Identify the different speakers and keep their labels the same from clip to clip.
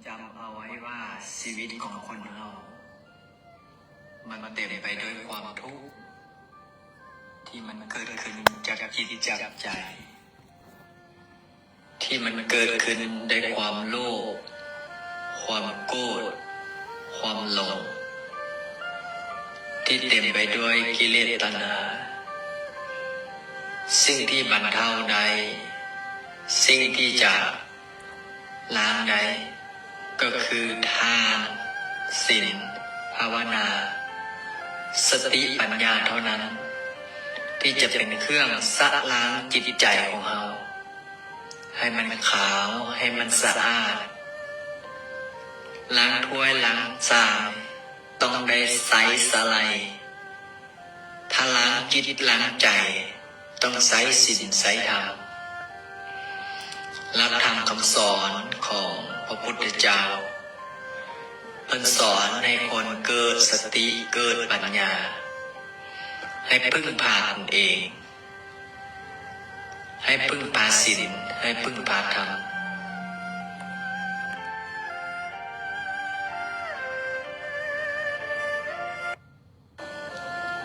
Speaker 1: จำเอาไว้ว่าชีวิตของคนเรามันเต็มไปด้วยความทุกข์ที่มันเกิดขึ้นจากจิตจากใจที่มันเกิดขึ้นด้วยความโลภความโกรธความหลงที่เต็มไปด้วยกิเลสตัณหาสิ่งที่บรรเทาได้สิ่งที่จะล้างได้ก็คือทานศีลภาวนาสติปัญญาเท่านั้นที่จะเป็นเครื่องสะล้างจิตใจของเราให้มันขาวให้มันสะอาดล้างถ้วยล้างจานต้องได้ใสสะไหลถ้าล้างจิตล้างใจต้องใสศีลใสธรรมรับธรรมคำสอนของพระพุทธเจ้าเพิ่นสอนให้คนเกิดสติเกิดปัญญาให้พึ่งพาตนเองให้พึ่งพาศีลให้พึ่งพาธรรม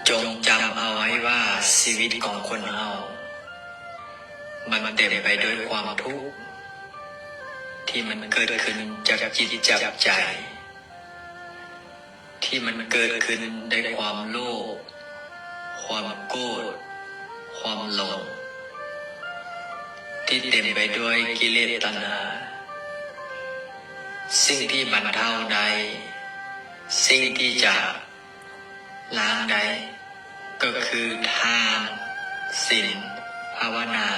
Speaker 1: จงจำเอาไว้ว่าชีวิตของคนเรามันเต็มไปด้วยความทุกข์ที่มันเกิดขึ้นจากจิตจากใจที่มันเกิดขึ้นด้วยความโลภความโกรธความหลงที่เต็มไปด้วยกิเลสตัณหาสิ่งที่บรรเทาได้สิ่งที่จะล้างได้ก็คือทานศีลภาวนา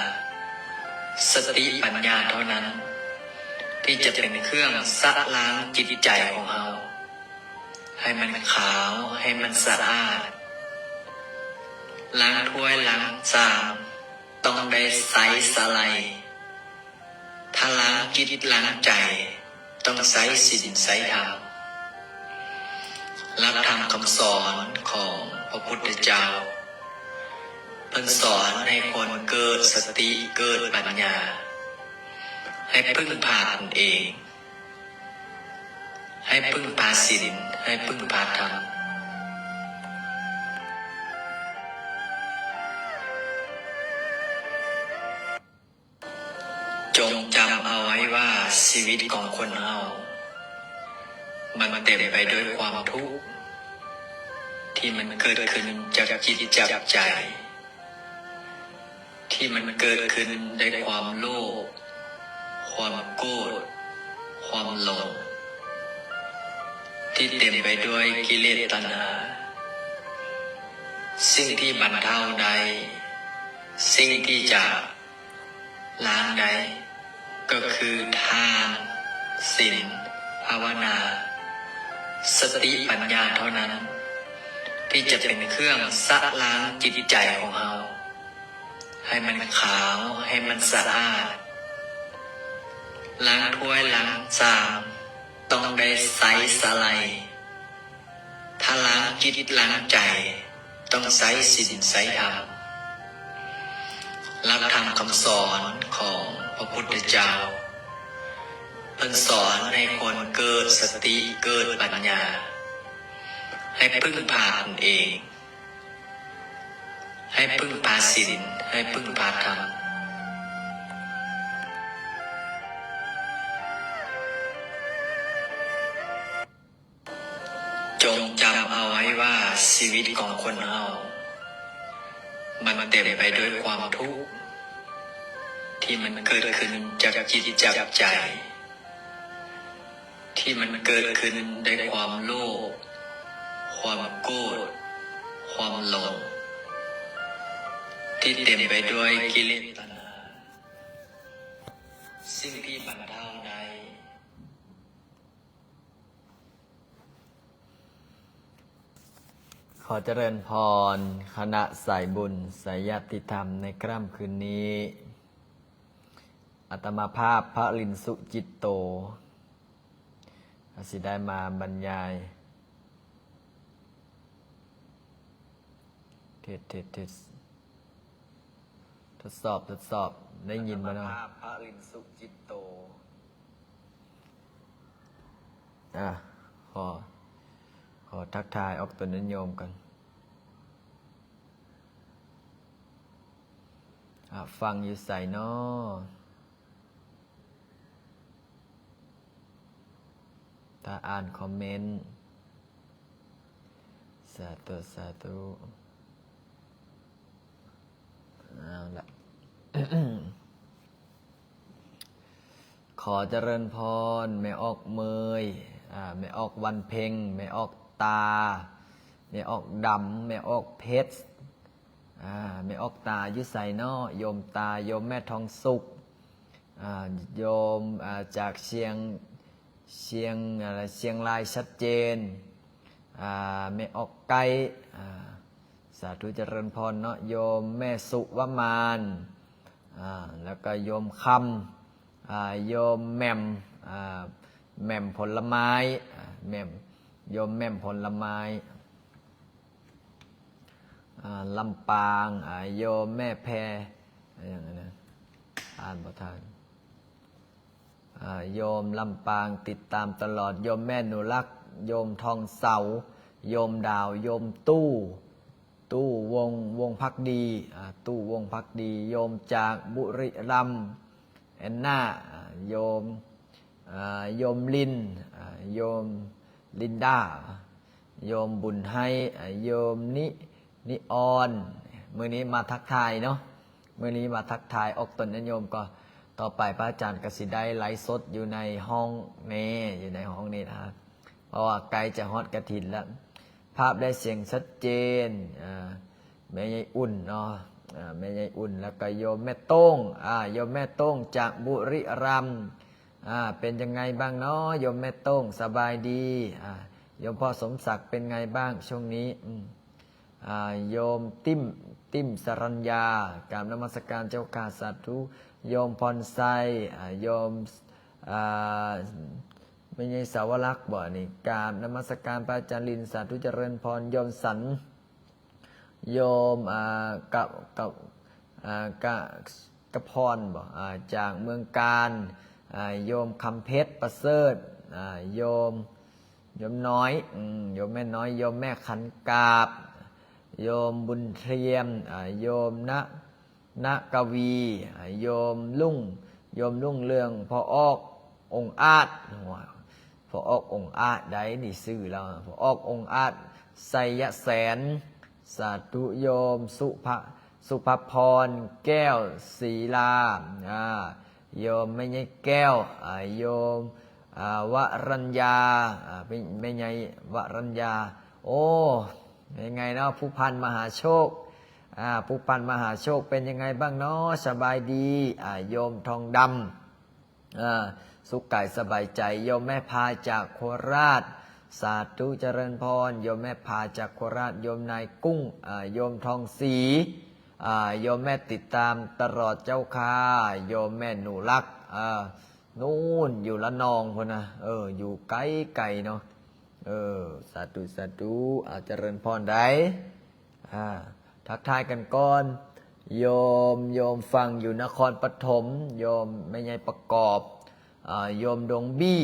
Speaker 1: สติปัญญาเท่านั้นที่จะเป็นเครื่องสะล้างจิตใจของเราให้มันขาวให้มันสะอาดล้างถ้วยล้างจานต้องได้ใสสะไหลถ้าล้างจิตล้างใจต้องใสศีลใสธรรมรับธรรมคำสอนของพระพุทธเจ้าเพิ่นสอนให้คนเกิดสติเกิดปัญญาให้พึ่งพาตนเองให้พึ่งพาศีลให้พึ่งพาธรรมจงจำเอาไว้ว่าชีวิตของคนเรามันเต็มไปด้วยความทุกข์ที่มันเกิดขึ้นจากจิตจากใจที่มันเกิดขึ้นด้วยความโลภความโกรธความหลงที่เต็มไปด้วยกิเลสตัณหาสิ่งที่บรรเทาได้สิ่งที่จะล้างได้ก็คือทานศีลภาวนาสติปัญญาเท่านั้นที่จะเป็นเครื่องสะล้างจิตใจของเราให้มันขาวให้มันสะอาดล้างถ้วยล้างจานต้องได้ใสสะไหลถ้าล้างจิตล้างใจต้องใสศีลใสธรรมรับธรรมคำสอนของพระพุทธเจ้าเพิ่นสอนให้คนเกิดสติเกิดปัญญาให้พึ่งพาตนเองให้พึ่งพาศีลให้พึ่งพาธรรมจงจำเอาไว้ว่าชีวิตของคนเรามันเต็มไปด้วยความทุกข์ที่มันเกิดขึ้นจากจิตจากใจที่มันเกิดขึ้นด้วยความโลภความโกรธความหลงที่เต็มไปด้วยกิเลสตัณหาสิ่งที่บรรเทาได้ขอเจริญพรคณะสายบุญสายญาติธรรมในค่ำคืนนี้อาตมาภาพพระลินสุจิตโตสิได้มาบรรยายเทศทดสอบได้ยินไหมเนาะพระลินสุจิตโต ขอทักทายออกตัวนิยมกันฟังอยู่ใส่นอถ้าอ่านคอมเมนต์สาธุเอาละ ขอเจริญพรแม่ออกเมยแม่ออกวันเพ็งแม่ออกตาแม่ออกดำแม่ออกเพชรแม่ออกตายุใส่นอโยมตาโยมแม่ทองสุขโยมจากเชียงรายชัดเจนแม่ออกไก่สาธุเจริญพรเนาะโยมแม่สุวมานแล้วก็โยมคำโยมแม่มผลไม้โยมแม่มผลไม้ลำปางโยมแม่แพรอย่างนั้นอ่านประทานโยมลำปางติดตามตลอดโยมแม่หนูรักโยมทองเสาโยมดาวโยมตู้วงพักดีตู้วงพักดีโยมจากบุรีรัมย์แอนนาโยมลินโยมลินดาโยมบุญให้โยมนิออนมื้อนี้มาทักทายเนาะมื้อนี้มาทักทายออกตนนิยมก็ต่อไปพระอาจารย์กสิได้ไลฟ์สดอยู่ในห้องนี้นะครับเพราะว่าไกลจะฮอดกฐินแล้วภาพได้เสียงชัดเจนแม่ใหญ่อุ่นเนาะแม่ใหญ่อุ่นแล้วก็โยมแม่โต้งโยมแม่โต้งจากบุรีรัมย์เป็นยังไงบ้างเนาะโยมแม่โต้งสบายดีโยมพ่อสมศักดิ์เป็นไงบ้างช่วงนี้โยมติ้มสรัญญากราบนมัสการเจ้าข้าสาธุโยมพรไซโยมไม่ใช่สาวรักษ์บ่นี่กราบนมัสการพระอาจารย์ลินสาธุเจริญพรโยมสันโยมกะพรบ่จากเมืองการโยมคำเพชรประเสริฐโยมน้อยโยมแม่น้อยโยมแม่ขันกาบโยมบุญเทียมโยมณกวีโยมรุ่งเรืองพอออกองค์อาจพอออกองค์อาจได้นี่ซื่อแล้วพอออกองค์อาจไสยแสนสาธุโยมสุภพรแก้วศรีลาโยมไม่ใช่แก้วโยมวรัญญาไม่ใช่วรัญญาโอ้ยังไงเนาะผู้พันมหาโชคผู้พันมหาโชคเป็นยังไงบ้างเนาะสบายดีโยมทองดำสุขกายสบายใจโยมแม่พาจากโคราชสาธุเจริญพรโยมแม่พาจากโคราชโยมนายกุ้งโยมทองศรีโยมแม่ติดตามตลอดเจ้าค่ะโยมแม่หนูรักนู่นอยู่ละนองคนนะอยู่ไกลเนาะสาธุเจริญพรได้ทักทายกันก่อนโยมฟังอยู่นครปฐมโยมไม่ใช่ประกอบโยมดงบี้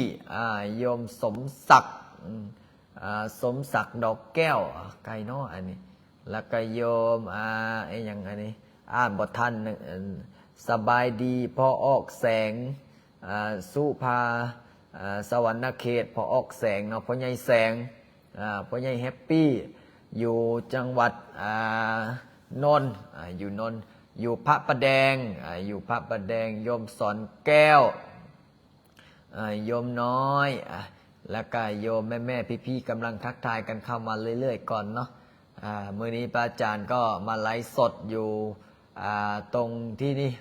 Speaker 1: โยมสมศักดิ์ดอกแก้วไกลเนาะอันนี้แล้วก็โยมอย่างอันนี้อ่านบทท่านสบายดีพอออกแสงสุภาสวรรณเขตพอออกแสงเนาะพ่อใหญ่แสงพ่อใหญ่แฮปปี้อยู่จังหวัดนนท์อยู่พระประแดงโยมสอนแก้วโยมน้อยแล้วก็โยมแม่พี่กำลังทักทายกันเข้ามาเรื่อยๆก่อนเนาะมื้อนี้พระอาจารย์ก็มาไลฟ์สดอยู่ตรงที่นี่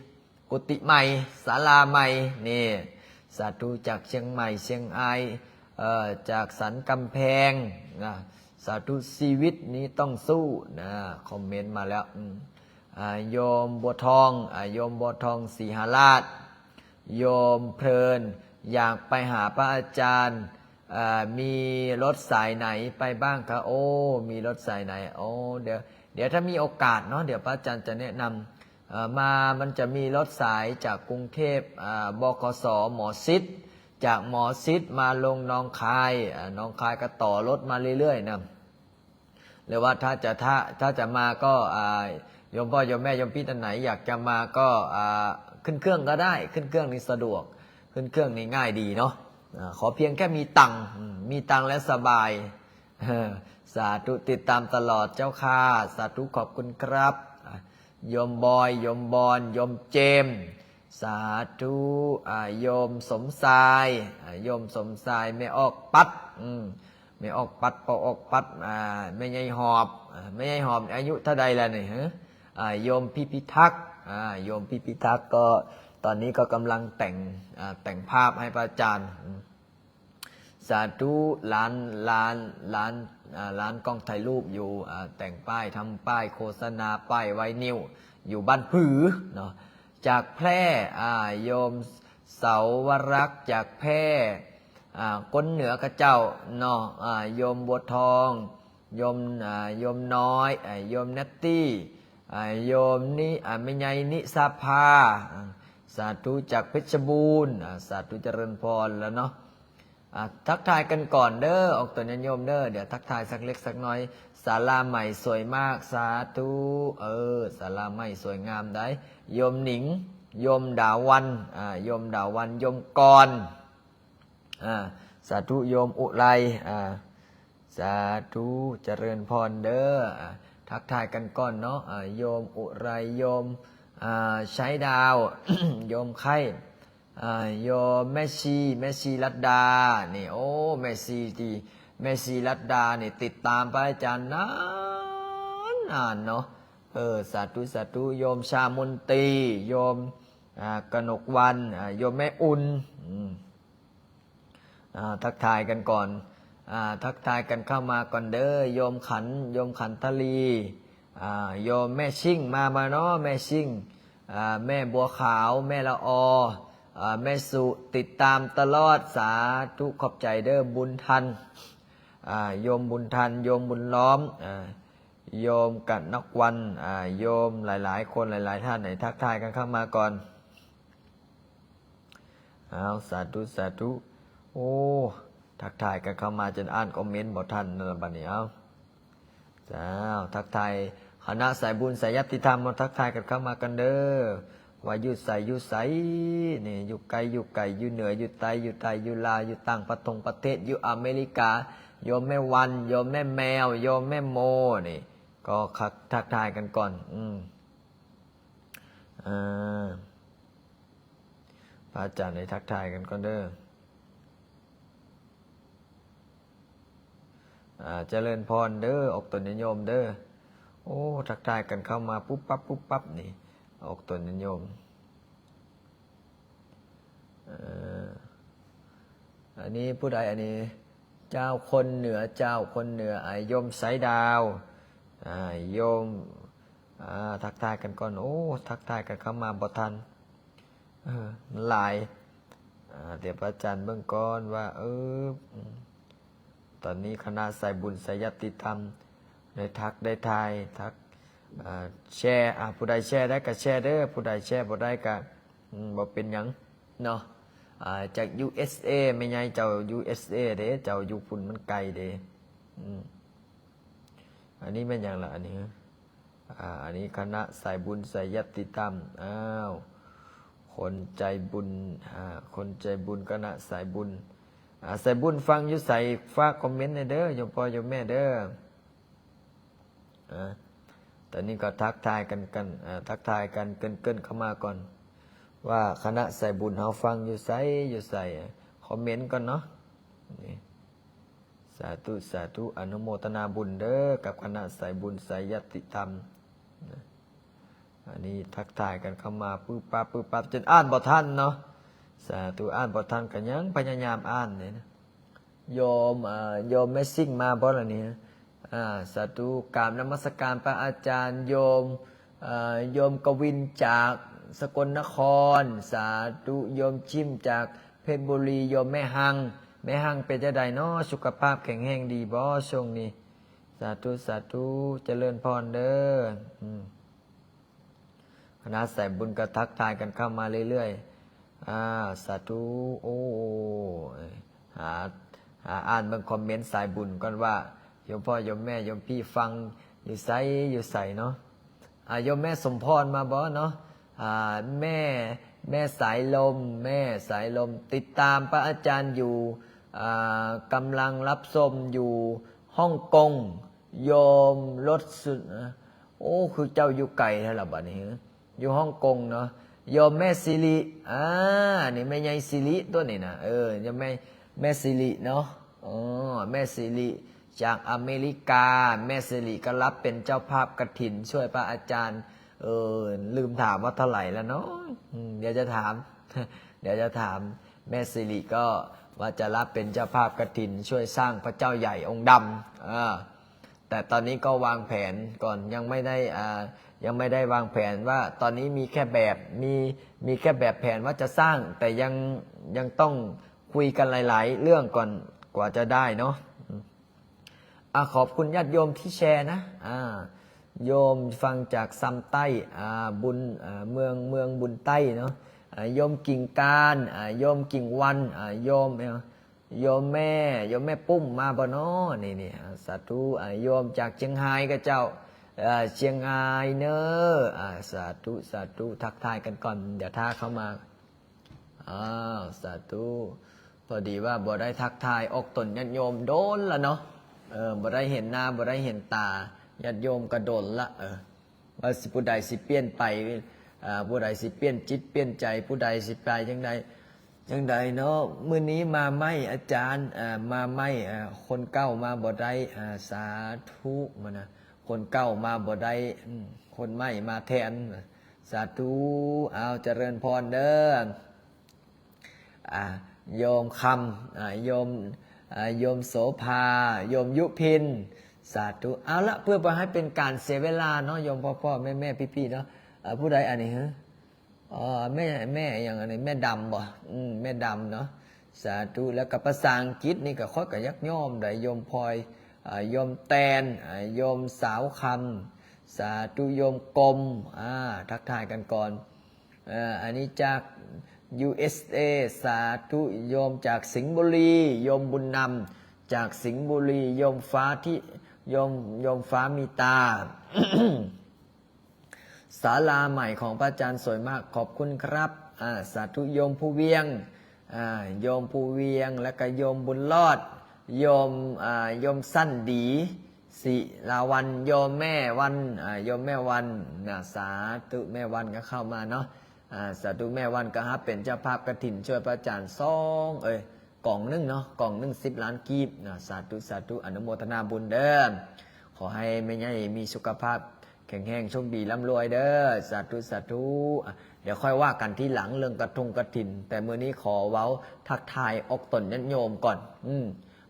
Speaker 1: กุฏิใหม่ศาลาใหม่นี่สาธุจากเชียงใหม่เชียงรายจากสันกำแพงสาธุชีวิตนี้ต้องสู้คอมเมนต์มาแล้วโยมบัวทองศรีหราชโยมเพลินอยากไปหาพระอาจารย์มีรถสายไหนไปบ้างคะมีรถสายไหนเดี๋ยวถ้ามีโอกาสเนาะเดี๋ยวพระอาจารย์จะแนะนำมันจะมีรถสายจากกรุงเทพบขสหมอชิด
Speaker 2: จากหมอชิดมาลงหนองคายหนองคายก็ต่อรถมาเรื่อยๆนะหรือว่าถ้าจะมาก็โยมพ่อโยมแม่โยมพี่ท่านไหนอยากจะมาก็ขึ้นเครื่องก็ได้ขึ้นเครื่องนี่สะดวกขึ้นเครื่องนี่ง่ายดีเนาะขอเพียงแค่มีตังค์และสบายสาธุติดตามตลอดเจ้าค่ะสาธุขอบคุณครับโยมบอยโยมบอลโยมเจมสาธุโยมสมชายโยมสมชายไม่ออกปัดไม่ออกปัดพอออกปัดไม่ใหญ่หอบไม่ใหญ่หอบอายุเท่าใดแล้วเนี่ยโยมพิทักษ์โยมพิทักษ์ก็ตอนนี้ก็กำลังแต่งภาพให้พระอาจารย์สาธุร้านกล้องถ่ายรูปอยู่แต่งป้ายทำป้ายโฆษณาป้ายไวนิวอยู่บ้านผือเนาะจากแพร่โยมเสาวรักษ์จากแพร่ก้นเหนือกระเจ้าเนาะโยมบัวทองโยมน้อยโยมนัตตี้โยมนี่ไม่ใหญ่นิสาภาสาธุจากเพชรบูรณ์สาธุเจริญพรแล้วเนาะทักทายกันก่อนเด้อออกตัวโยมเด้อเดี๋ยวทักทายสักเล็กสักน้อยศาลาใหม่สวยมากสาธุศาลาใหม่สวยงามได้โยมหนิงโยมดาวันโยมดาวันโยมกรสาธุโยมอุไรสาธุเจริญพรเด้อทักทายกันก่อนเนาะโยมอุไรโยมใช้ดาว โยมไข่โยมแม่ชีรัตดานี่โอ้แม่ชีรัตดานี่ติดตามพระอาจารย์นานเนาะสาธุโยมชามนตรีโยมกนกวันโยมแม่อุ่นทักทายกันก่อนทักทายกันเข้ามาก่อนเด้อโยมขันทลีโยมแม่ชิ่งมาเนาะแม่ชิ่งแม่บัวขาวแม่ละอแม่สุติดตามตลอดสาธุขอบใจเด้อบุญทันโยมบุญทันโยมบุญล้อมโยมกันนักวันโยมหลายๆคนหลายๆท่านไหนทักทายกันเข้ามาก่อนสาธุโอ้ทักทายกันเข้ามาจนอ่านคอมเมนต์บ่ทันนั่นบัดนี้ทักทายคณะสายบุญสายยัตติธรรมมาทักทายกันเข้ามากันเด้อว่าอยู่ใสนี่อยู่ไกลอยู่เหนืออยู่ใต้อยู่ลาวอยู่ต่างประเทศอยู่อเมริกาโยมแม่วันโยมแม่แมวโยมแม่โมนี่ก็ทักทายกันก่อนพระอาจารย์ได้ทักทายกันก่อนเด้อเจริญพรเด้อออกตนโยมเด้อโอ้ทักทายกันเข้ามาปุ๊บปั๊บนี่ออกตนโยมอันนี้ผู้ใดอันนี้เจ้าคนเหนือโยมสายดาวโยมทักทายกันก่อนโอ้ทักทายกันเข้ามาบ่ทันหลายเดี๋ยวพระอาจารย์เบื้องก่อนว่าตอนนี้คณะสายบุญสายยัตติธรรมได้ทายแชร์ผู้ใดแชร์ได้ก็แชร์เด้อผู้ใดแชร์บ่ได้ก็บ่เป็นหยังเนาะจาก USA ไม่ใช่เจ้า USA เด้เจ้าอยู่พุ่นมันไกลเด้อันนี้เป็นอย่างละอันนี้คณะสายบุญสายยัตติธรรมคนใจบุญคณะสายบุญฟังอยู่ใส่ฝากคอมเมนต์เด้อโยมพ่อโยมแม่เด้อตอนนี้ก็ทักทายกันทักทายกันเกินเข้ามาก่อนว่าคณะสายบุญเฮาฟังอยู่ใส่คอมเมนต์ก่อนเนาะสาธุอนุโมทนาบุญเด้อกับคณะสายบุญสายยัตติธรรมอันนี้ทักทายกันเข้ามาปึ๊บปั๊บจนอ่านบ่ทันเนาะสาธุอ่านบ่ทันกันยังพยายามอ่านเนี่ยนะโยมแม่ซิ่งมาบ่ล่ะเนี่ยสาธุกราบนมัสการพระอาจารย์โยมกวินจากสกลนครสาธุโยมชิมจากเพชรบุรีโยมแม่หังเป็นจังไดเนาะสุขภาพแข็งแรงดีบ่ช่วงนี้สาธุเจริญพรเด้อคณะสายบุญก็ทักทายกันเข้ามาเรื่อย สาธุโอ้หาอ่านบางคอมเมนต์สายบุญก่อนว่าโยมพ่อโยมแม่โยมพี่ฟังอยู่ไสอยู่ใส่เนาะโยมแม่สมพรมาบ่เนาะแม่สายลมแม่สายลมติดตามพระอาจารย์อยู่กำลังรับชมอยู่ฮ่องกงโยมรถสุดโอ้คือเจ้าอยู่ไกลแท้ละบัดนี้อยู่ฮ่องกงเนาะโยมแม่สิรินี่แม่ใหญ่สิริตัวนี้นะโยมแม่สิริเนาะแม่สิริจากอเมริกาแม่สิริก็รับเป็นเจ้าภาพกฐินช่วยพระอาจารย์ลืมถามว่าเท่าไหร่แล้วเนาะเดี๋ยวจะถาม เดี๋ยวจะถามแม่สิริก็ว่าจะรับเป็นเจ้าภาพกฐินช่วยสร้างพระเจ้าใหญ่องค์ดำแต่ตอนนี้ก็วางแผนก่อนยังไม่ได้วางแผนว่าตอนนี้มีแค่แบบมีแค่แบบแผนว่าจะสร้างแต่ยังต้องคุยกันหลายๆเรื่องก่อนกว่าจะได้เนาะขอบคุณญาติโยมที่แชร์นะโยมฟังจากซัมใต้บุญเมืองบุญใต้เนาะโยมกิ่งการโยมกิ่งวันโยมแม่ปุ้มมาบ่เนาะนี่สาธุโยมจากเชียงรายก็เจ้าเชียงรายเนอะสาธุทักทายกันก่อนเดี๋ยวท่าเข้ามาสาธุพอดีว่าบ่ได้ทักทายออกตนญาติโยมโดนละเนาะบ่ได้เห็นหน้าบ่ได้เห็นตาญาติโยมกระโดนละว่าสิผู้ใดสิเปลี่ยนไปผู้ใดสิเปลี่ยนจิตเปลี่ยนใจผู้ใดสิไปจังใดเนาะมื้อนี้มาไม่อาจารย์มาไม่คนเก่ามาบ่ได้สาธุมานะคนเก่ามาบ่ได้คนใหม่มาแทนสาธุเอาเจริญพรเด้อโยมคำโยมโสภาโยมยุพินสาธุเอาละเพื่อให้เป็นการเสียเวลาเนาะโยมพ่อแม่พี่เนาะผู้ใดอันนี้ฮะแม่อย่างอันนี้แม่ดำบ่แม่ดำเนาะสาธุแล้วกับภาษาอังกฤษนี่ก็ค่อยกับยักย่อมได้โยมพลอยโยมแตนโยมสาวคำสาธุโยมกลมทักทายกันก่อนอันนี้จาก USA สาธุโยมจากสิงห์บุรีโยมบุญนำจากสิงห์บุรีโยมฟ้าที่โยมฟ้ามีตา ศาลาใหม่ของพระอาจารย์สวยมากขอบคุณครับสาธุโยมผู้เวียงโยมผู้เวียงและก็โยมบุญรอดโยมสั้นดีศิลาวันโยมแม่วันโยมแม่วันสาธุแม่วันก็เข้ามาเนาะสาธุแม่วันก็ฮับเป็นเจ้าภาพกฐินช่วยพระอาจารย์กล่องนึงเนาะกล่องนึง10 ล้านกีบสาธุอนุโมทนาบุญเด้อขอให้แม่ใหญ่มีสุขภาพแข็งแรงโชคดีร่ำรวยเด้อสาธุเดี๋ยวค่อยว่ากันที่หลังเรื่องกฐินแต่มื้อนี้ขอเว้าทักทายออกตนญาติโยมก่อน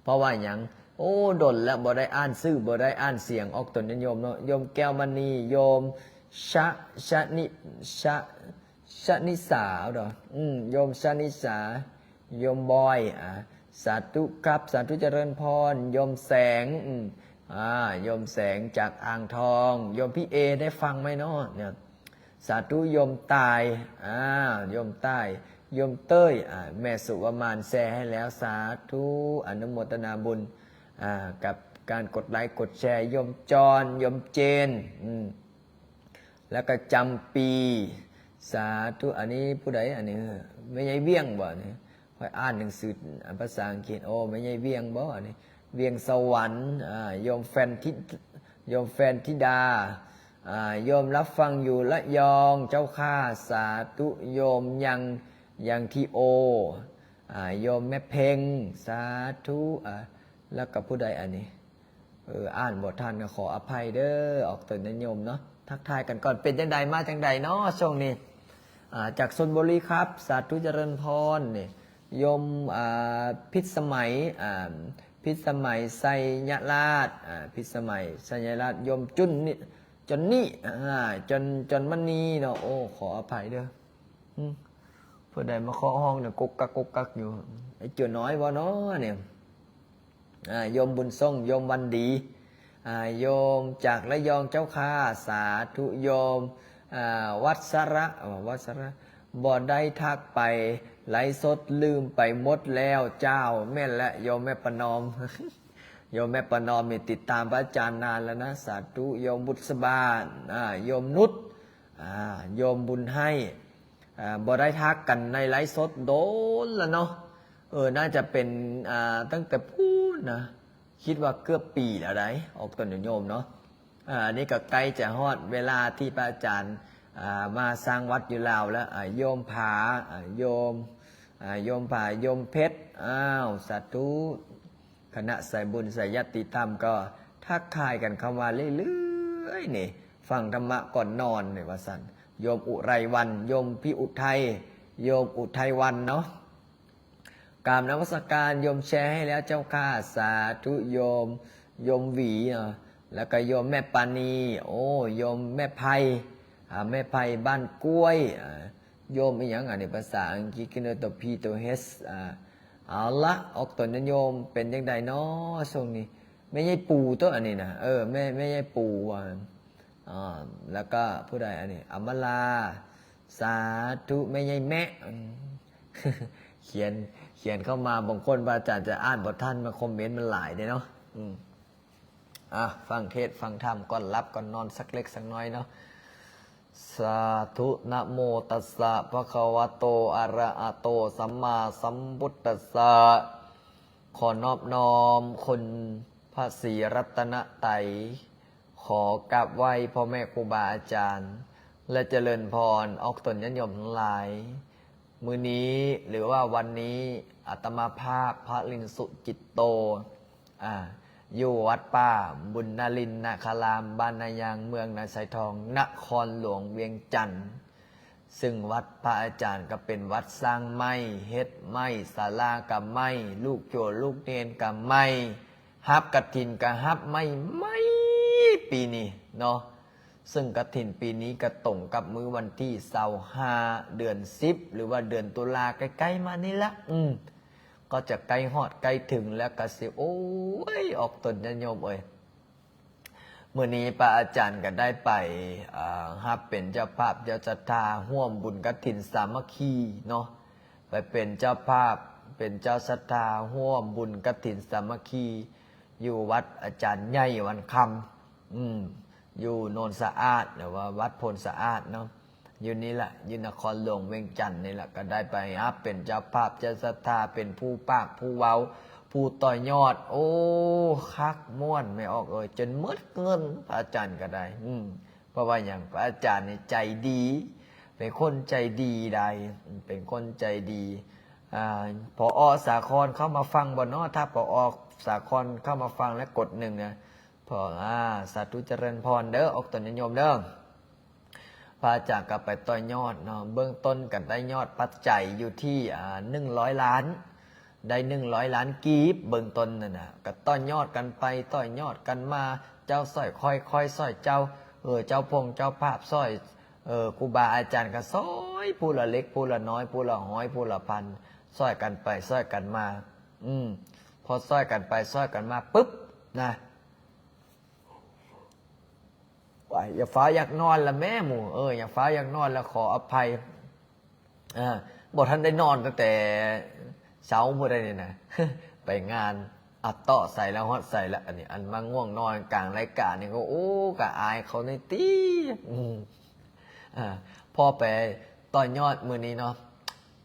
Speaker 2: เพราะว่าหยังโอ้ดนแล้วบ่ได้อ่านชื่อบ่ได้อ่านเสียงออกตนญาติโยมเนาะโยมแก้วมณีโยมชนิสาดอกโยมชนิสาโยมบอยสาธุครับสาธุเจริญพรโยมแสงโยมแสงจากอ่างทองโยมพี่เอได้ฟังไหมเนาะเนี่ยสาธุโยมตายโยมใต้โยมเต้ยแม่สุวมานแชร์ให้แล้วสาธุอนุโมทนาบุญกับการกดไลค์กดแชร์โยมจรโยมเจนแล้วก็จำปีสาธุอันนี้ผู้ใดอันนี้ไม่ใช่เวียงบ่เนี่ยค่อยอ่านหนังสือภาษาอังกฤษไม่ใช่เวียงบ่อันนี้เวียงสวรรค์โยมแฟนธิดาโยมรับฟังอยู่ละยองเจ้าข้าสาธุโยมยังที่โอโยมแม่เพ็งสาธุแล้วกับผู้ใดอันนี้อ่านบทท่านก็ขออภัยเด้อออกตนญาติโยมเนาะทักทายกันก่อนเป็นจังใดมาจังใดเนาะช่วงนี้จากชลบุรีครับสาธุเจริญพรนี่โยมพิษสมัยไสยราชพิษสมัยไสยราชโยมจนมันนีเนาะโอ้ขออภัยเด้อผู้ใดมาเคาะห้องเนี่ยกุกกักอยู่ไอ้เจ้าน้อยบ่เนาะเนี่ยโยมบุญทรงโยมวันดีโยมจากระยองเจ้าข้าสาธุโยมวัชระ บ่ได้ทักไปไลฟ์สดลืมไปหมดแล้วเจ้าแม่นและโยมแม่ประนอม โยมแม่ประนอมนี่ติดตามพระอาจารย์นานแล้วนะสาธุโยมบุษบาโยมนุชโยมบุญให้บ่ได้ทักกันในไลฟ์สดโดนแล้วเนาะน่าจะเป็นตั้งแต่พูดนะคิดว่าเกือบปีแล้วได้ออกตนโยมเนาะนี่ก็ใกล้จะฮอดเวลาที่พระอาจารย์มาสร้างวัดอยู่ลาวแล้วโยมผาโยมผาโยมเพชรสาธุคณะสายบุญสายญาติธรรมก็ทักทายกันคำว่าเรื่อยๆนี่ฟังธรรมะก่อนนอนเนี่ยว่าสันโยมอุไรวันโยมพี่อุทัยโยมอุทัยวันเนาะกราบนมัสการโยมแชร์ให้แล้วเจ้าค่ะสาธุโยมหวีแล้วก็โยมแม่ปานีโยมแม่ไพแม่ไพบ้านกล้วยโยมอีหยังในภาษาอังกฤษคือตัว P ตัว H เอาละออกตนโยมเป็นยังไงเนาะช่วงนี้ไม่ใช่ปูตัวอันนี้นะไม่ใช่ปูแล้วก็ผู้ใดอันนี้อมลาสาธุไม่ใช่แม่ เขียนเข้ามาบางคนพระอาจารย์จะอ่านบทท่านมาคอมเมนต์มันหลายเนาะฟังเทศฟังธรรมก่อนรับก่อนนอนสักเล็กสักน้อยเนาะสาธุนะโมตัสสะภะคะวะโตอะระหะโตสัมมาสัมพุทธัสสะขอนอบน้อมคุณพระศรีรัตนตรัยขอกราบไหว้พ่อแม่ครูบาอาจารย์และเจริญพรออกตนญาติโยมทั้งหลายมื้อนี้หรือว่าวันนี้อาตมาภาพพระลินสุจิตโตอยู่วัดป่าบุญนรินทร์นาคารามบ้านนายางเมืองนาไซทองนครหลวงเวียงจันทร์ซึ่งวัดพระอาจารย์ก็เป็นวัดสร้างไม้เฮ็ดไม้ศาลากับไม้ลูกโจลูกเนนกับไม้ฮับกฐินกับฮับไม้ปีนี้เนาะซึ่งกฐินปีนี้ก็ตรงกับมื้อวันที่25เดือน10หรือว่าเดือนตุลาใกล้ๆมานี่ละก็จะใกล้ฮอดใกล้ถึงแล้วก็สิโอ้ยออกตนญาติโยมมื้อนี้พระอาจารย์ก็ได้ไปฮับเป็นเจ้าภาพเจ้าศรัทธาร่วมบุญกฐินสามัคคีเนาะไปเป็นเจ้าภาพเป็นเจ้าศรัทธาร่วมบุญกฐินสามัคคีอยู่วัดอาจารย์ใหญ่วันคำอยู่โนนสะอาดหรือว่าวัดพลสะอาดเนาะอยู่นี่แหละอยู่นครหลวงเวียงจันทร์นี่แหละก็ได้ไปเป็นเจ้าภาพเจ้าศรัทธาเป็นผู้ปากผู้เว้าผู้ต่อยอดโอ้คักม่วนไม่ออกจนหมดเงินพระอาจารย์ก็ได้เพราะว่าอย่างพระอาจารย์นี่ใจดีเป็นคนใจดีใดเป็นคนใจดีพอสาครเข้ามาฟังบ่เนาะถ้าพอสาครเข้ามาฟังแล้วกดหนึ่งนะพอสาธุเจริญพรเด้อออกตนโยมเด้อพระอาจารย์ก็ไปต่อยอดเนาะเบื้องต้นกันได้ยอดปัจจัยอยู่ที่100 ล้านได้100 ล้านกีบเบื้องต้นนั่นนะก็ต่อยอดกันไปต่อยอดกันมาเจ้าสร้อยค่อยสร้อยเจ้าเจ้าพงเจ้าภาพสร้อยครูบาอาจารย์ก็สร้อยผู้ละเล็กผู้ละน้อยผู้ละห้อยผู้ละพันสร้อยกันไปสร้อยกันมาพอสร้อยกันไปสร้อยกันมาปุ๊บนะอย่าฟ้าอยากนอนละแม่หมูอย่าฟ้าอยากนอนแล้วขออภัยบอกท่านได้นอนตั้งแต่เช้าเมื่อไรเนี่ยนะ ไปงานอัดต่อใส่แล้วฮอตใส่แล้วอันนี้อันมาง่วงนอนกลางรายการนี่ก็โอ้กะอายเขาในตีพ่อไปต่อยอดมือนี้เนาะ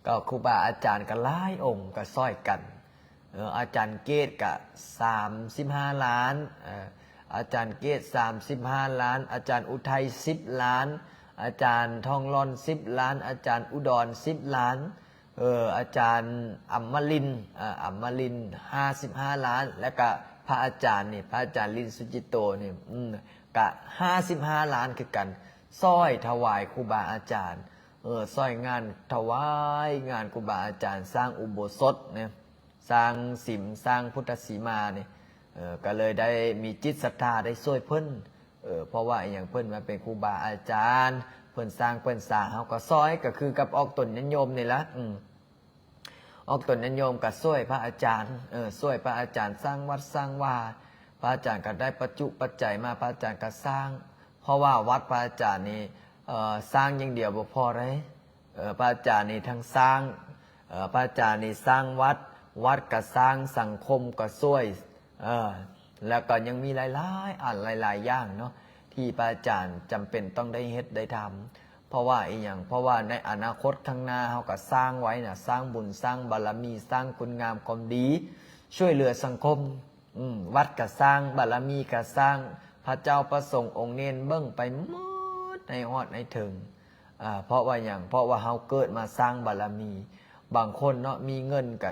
Speaker 2: ก็ครูบาอาจารย์ก็หลายองค์ก็ซ้อยกันอาจารย์เกตก็35 ล้านอาจารย์เกต35 ล้านอาจารย์อุทัย10 ล้านอาจารย์ทองรอน10 ล้านอาจารย์อุดร10 ล้านอาจารย์อัมมลิน55 ล้านแล้วก็พระอาจารย์นี่พระอาจารย์ลินสุจิตโตนี่ก็55 ล้านคือกันสร้อยถวายครูบาอาจารย์สร้อยงานถวายงานครูบาอาจารย์สร้างอุโบสถเนี่ยสร้างสิมสร้างพุทธสีมาเนี่ยก็เลยได้มีจิตศรัทธาได้ช่วยเพิ่นเพราะว่าอย่างเพิ่นมาเป็นครูบาอาจารย์เพิ่นสร้างเฮาก็ซอยก็คือกับออกตนนิยมนี่ละออกตนนิยมก็ช่วยพระอาจารย์ช่วยพระอาจารย์สร้างวัดสร้างว่าพระอาจารย์ก็ได้ปัจจุปัจจัยมาพระอาจารย์ก็สร้างเพราะว่าวัดพระอาจารย์นี่สร้างอย่างเดียวบ่พอเลย พระอาจารย์นี่ทั้งสร้างพระอาจารย์นี่สร้างวัดวัดก็สร้างสังคมก็ช่วยแล้วก็ยังมีหลายๆหลายๆอย่างเนาะที่พระอาจารย์จำเป็นต้องได้เฮ็ดได้ทำเพราะว่าอีกอย่างเพราะว่าในอนาคตข้างหน้าเขาก็สร้างไว้นะสร้างบุญสร้างบารมีสร้างคุณงามความดี ช่วยเหลือสังคมวัดก็สร้างบารมีก็สร้างพระเจ้าประสงค์องค์เนนเบิ้งไปหมดในฮอดในถึงเพราะว่าอย่างเพราะว่าเขาเกิดมาสร้างบารมี บางคนเนาะมีเงินก็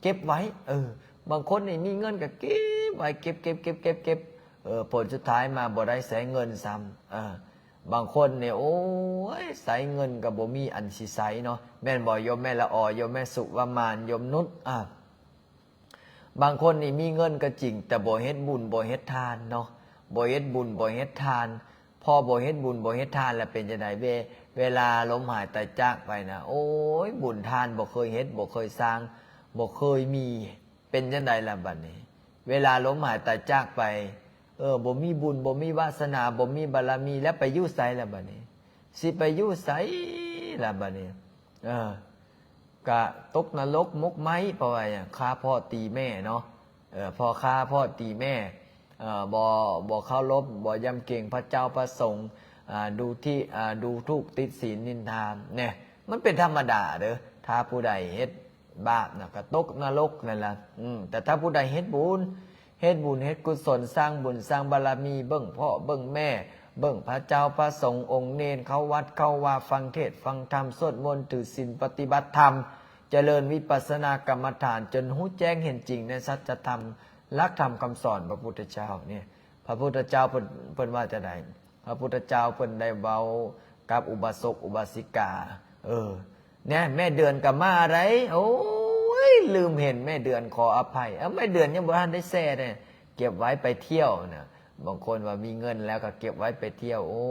Speaker 2: เก็บไว้บางคนนี่มีเงินก็เก็บไว้เก็บผลสุดท้ายมาบ่ได้ใช้เงินซ้ำบางคนเนี่ยโอ้ยใช้เงินกับบ่มีอันสิใช้เนาะแม่นบ่โยมแม่ละออโยมแม่สุวามานโยมนุชบางคนนี่มีเงินก็จริงแต่บ่เฮ็ดบุญบ่เฮ็ดทานเนาะบ่เฮ็ดบุญบ่เฮ็ดทานพอบ่เฮ็ดบุญบ่เฮ็ดทานแล้วเป็นจังได๋เวลาล้มหายตายจากไปนะโอ้ยบุญทานบ่เคยเฮ็ดบ่เคยสร้างบ่เคยมีเป็นจังไดล่ะบัดนี้เวลาล้มหายตายจากไปบ่มีบุญบ่มีวาสนาบ่มีบารมีแล้วไปอยู่ไสล่ะบัดนี้สิไปอยู่ไสล่ะบัดนี้กะตกนรกมกไม้เพราะว่าฆ่าพ่อตีแม่เนาะพอฆ่าพ่อตีแม่บ่เคารพบ่ยำเกรงพระเจ้าพระสงฆ์ดูทุกข์ติดศีลนินทาเนี่ยมันเป็นธรรมดาเด้อถ้าผู้ใดเฮ็ดบาปนะก็ตกนรกนั่นล่ะแต่ถ้าผู้ใดเฮ็ดบุญเฮ็ดกุศลสร้างบุญสร้างบารมีเบิ่งพ่อเบิ่งแม่เบิ่งพระเจ้าพระสงฆ์องค์เนรเข้าวัดเข้าว่าฟังเทศน์ฟังธรรมสวดมนต์ถือศีลปฏิบัติธรรมเจริญวิปัสสนากรรมฐานจนรู้แจ้งเห็นจริงในสัจธรรมหลักธรรมคำสอนพระพุทธเจ้าเนี่ยพระพุทธเจ้าเพิ่นว่าจะได้พระพุทธเจ้าเพิ่นได้เว้ากับอุบาสกอุบาสิกาเนี่ยแม่เดือนกับมาอะไรโอ้ยลืมเห็นแม่เดือนขออภัยแม่เดือนยังบ่ทันได้แซ่เนี่ยเก็บไว้ไปเที่ยวนะบางคนว่ามีเงินแล้วก็เก็บไว้ไปเที่ยวโอ้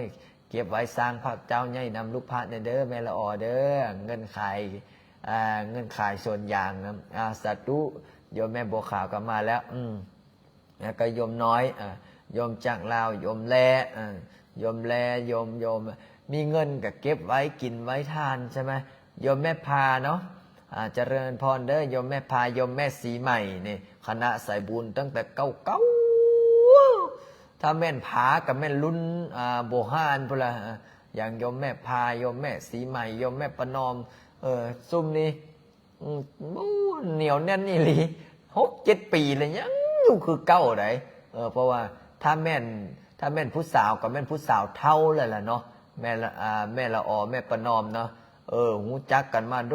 Speaker 2: ยเก็บไว้สร้างพระเจ้าใหญ่นำลูกพระเนี่ยเด้อแม่ละออเด้อเงินขายส่วนยางนะสาธุโยมแม่บัวขาวก็มาแล้วแล้วก็โยมน้อยโยมจากลาวโยมแลโยมมีเงินก็เก็บไว้กินไว้ทานใช่ไหมโยมแม่พาเนาะเจริญพรเด้อโยมแม่พาโยมแม่สีใหม่นี่คณะสายบุญตั้งแต่เก่าถ้าแม่นผากับแม่นรุ่นโบฮานพุ่นละอย่างโยมแม่พาโยมแม่สีใหม่โยมแม่ประนอมซุ่มนี่เหนียวแน่นนี่หลี6-7 ปีเลยยังอยู่คือเก่าไหนเพราะว่าถ้าแม่นผู้สาวกับแม่นผู้สาวเท่าเลยล่ะเนาะแม่ละออแม่ประนอมเนาะหูจักกันมาโด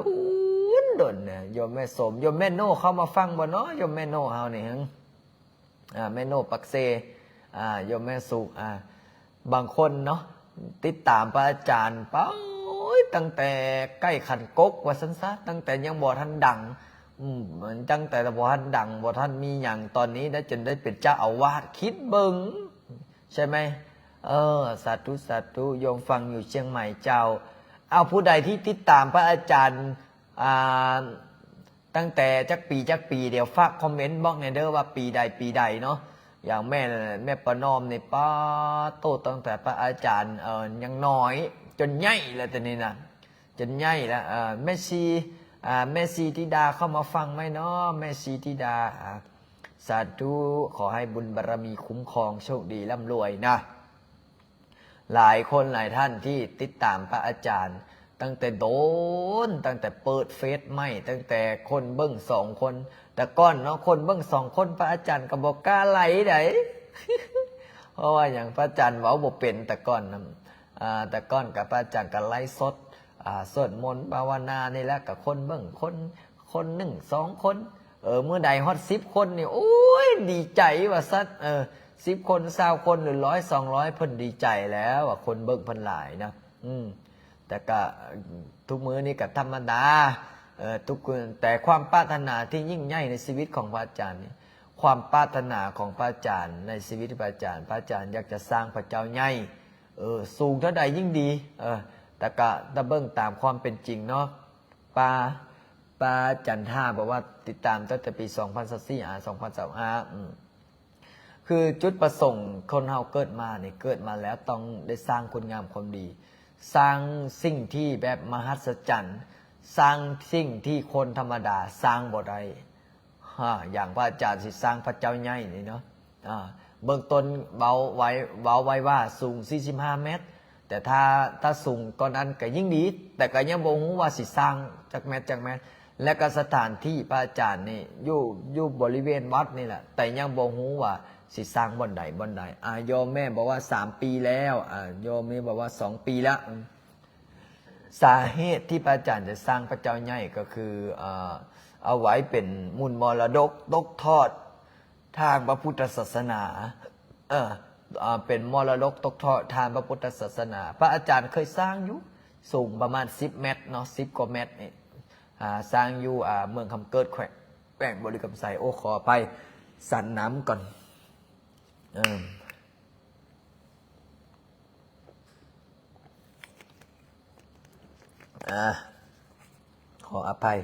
Speaker 2: นเนี่ยโยมแม่สมโยมแม่โน่เข้ามาฟังบ่เนาะโยมแม่โน่เฮานี่แม่โน่ปักเซโยมแม่สุบางคนเนาะติดตามพระอาจารย์ป้าตั้งแต่ใกล้ขันกกว่าซั่นซะตั้งแต่ยังบ่ทันดังตั้งแต่บ่ทันดังบ่ทันมีหยังตอนนี้ได้จนได้เป็นเจ้าอาวาสคิดเบิ่งใช่ไหมสาธุโยมฟังอยู่เชียงใหม่เจ้าเอาผู้ใดที่ติดตามพระอาจารย์ตั้งแต่จักปีเดี๋ยวฝากคอมเมนต์บอกในเด้อว่าปีใดเนาะอย่างแม่ประนอมในป้าโตตั้งแต่พระอาจารย์ยังน้อยจนใหญ่แล้วแต่นี่นะจนใหญ่แล้วแม่ชีธิดาเข้ามาฟังไหมเนาะแม่ชีธิดาสาธุขอให้บุญบารมีคุ้มครองโชคดีร่ำรวยนะหลายคนหลายท่านที่ติดตามพระอาจารย์ตั้งแต่ตั้งแต่เปิดเฟซไม่ตั้งแต่คนเบิ้ง2 คนแต่ก้อนเนาะคนเบิ้ง2 คนพระอาจารย์ก็บอกกล้าไหลไหน เพราะว่าอย่างพระอาจารย์เว้าบ่เป็นแต่ก้อนแต่ก้อนกับพระอาจารย์ก็ไลฟ์สดสวดมนต์ภาวนานี่แหละกับคนเบิ้งคน1 2 คนเมื่อใดฮอด10 คนนี่โอ้ยดีใจว่าซัด10 คน20 คนหรือ100 200เพิ่นดีใจแล้วว่าคนเบิ้งเพิ่นหลายนะแต่ก็ทุกมื้อนี้ก็ธรรมดาทุกคนแต่ความปรารถนาที่ยิ่งใหญ่ในชีวิตของพระอาจารย์นี่ความปรารถนาของพระอาจารย์ในชีวิตพระอาจารย์อยากจะสร้างพระเจ้าใหญ่สูงเท่าใดยิ่งดีแต่ก็ตะเบิ่งตามความเป็นจริงเนาะป้าจันท่าบอกว่าติดตามตั้งแต่ปี2024 คือจุดประสงค์คนเฮาเกิดมาเนี่ยเกิดมาแล้วต้องได้สร้างคุณงามความดี สร้างสิ่งที่แบบมหัศจรรย์สร้างสิ่งที่คนธรรมดาสร้างบ่ได้อย่างพระอาจารย์สิสร้างพระเจ้าใหญ่นี่เนาะเบื้องต้นเบาไว้ว่าสูง45 เมตรแต่ถ้าสูงกว่านั้นก็ยิ่งดีแต่ก็ยังบ่ฮู้ว่าสิสร้างจักเมตรและก็สถานที่พระอาจารย์นี่อยู่บริเวณวัดนี่แหละแต่ยังบ่ฮู้ว่าสิสร้างบ่อนใดโยมแม่บอกว่า3 ปีแล้วโยมนี่บอกว่า2 ปีแล้วสาเหตุที่พระอาจารย์จะสร้างพระเจ้าใหญ่ก็คือเอาไว้เป็นมูลมรดกตกทอดทางพระพุทธศาสนาเป็นมรดกตกทอดทางพระพุทธศาสนาพระอาจารย์เคยสร้างอยู่สูงประมาณ10 เมตรเนาะ10 กว่าเมตรนี่สร้างอยู่เมืองคำเกิดแขวงบริกรรมไสยขอไปสันน้ำก่อนขออภัย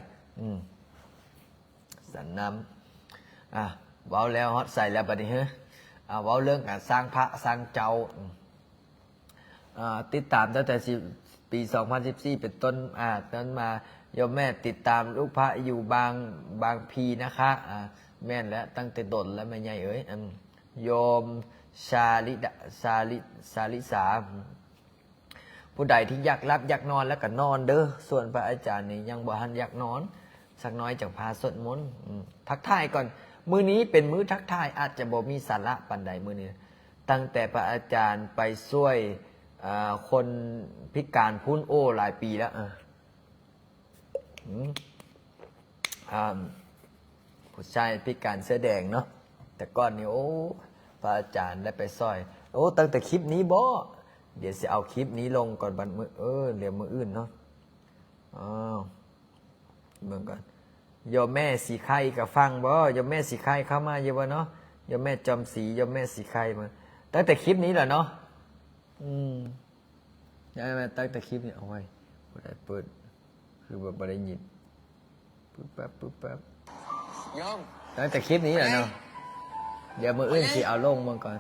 Speaker 2: สันน้ำเว้าแล้วฮอดใส่แล้วบัดนี้เฮ้เว้าเรื่องการสร้างพระสร้างเจ้าติดตามตั้งแต่ปี2014เป็นต้นมาโยมแม่ติดตามลูกพระอยู่บางพีนะคะแม่นแล้วตั้งแต่ดนแล้วแม่ใหญ่เอ้ยโยมชาลิสาผู้ใดที่อยากรับอยากนอนแล้วก็นอนเด้อส่วนพระอาจารย์นี่ยังบ่ทันอยากนอนสักน้อยจากพาสวดมนต์ทักทายก่อนมื้อนี้เป็นมื้อทักทายอาจจะบ่มีสาระปานใดมื้อนี้ตั้งแต่พระอาจารย์ไปช่วยคนพิการพุ้นโอ้หลายปีแล้วผู้ชายพิการเสื้อแดงเนาะแต่ก่อนนี่โอ้พระอาจารย์ได้ไปซอยโอ้ตั้งแต่คลิปนี้บ่เดี๋ยวจะเอาคลิปนี้ลงก่อนบัดมื้อเดี๋ยวมื้ออื่นเนาะเบิ่งก่อนโยมแม่สีไข่กับฟังบ่โยมแม่สีไข่เข้ามาเยอะวะเนาะโยมแม่จอมสีโยมแม่สีไข่มาตั้งแต่คลิปนี้แหละเนาะได้ไหมตั้งแต่คลิปนี้เอาไว้บ่ได้เปิดคือแบบบ่ได้ยินปึ๊บแป๊บยอมตั้งแต่คลิปนี้แหละเนาะเดี๋ยวมื้ออื่นสิเอาลงมาก่อน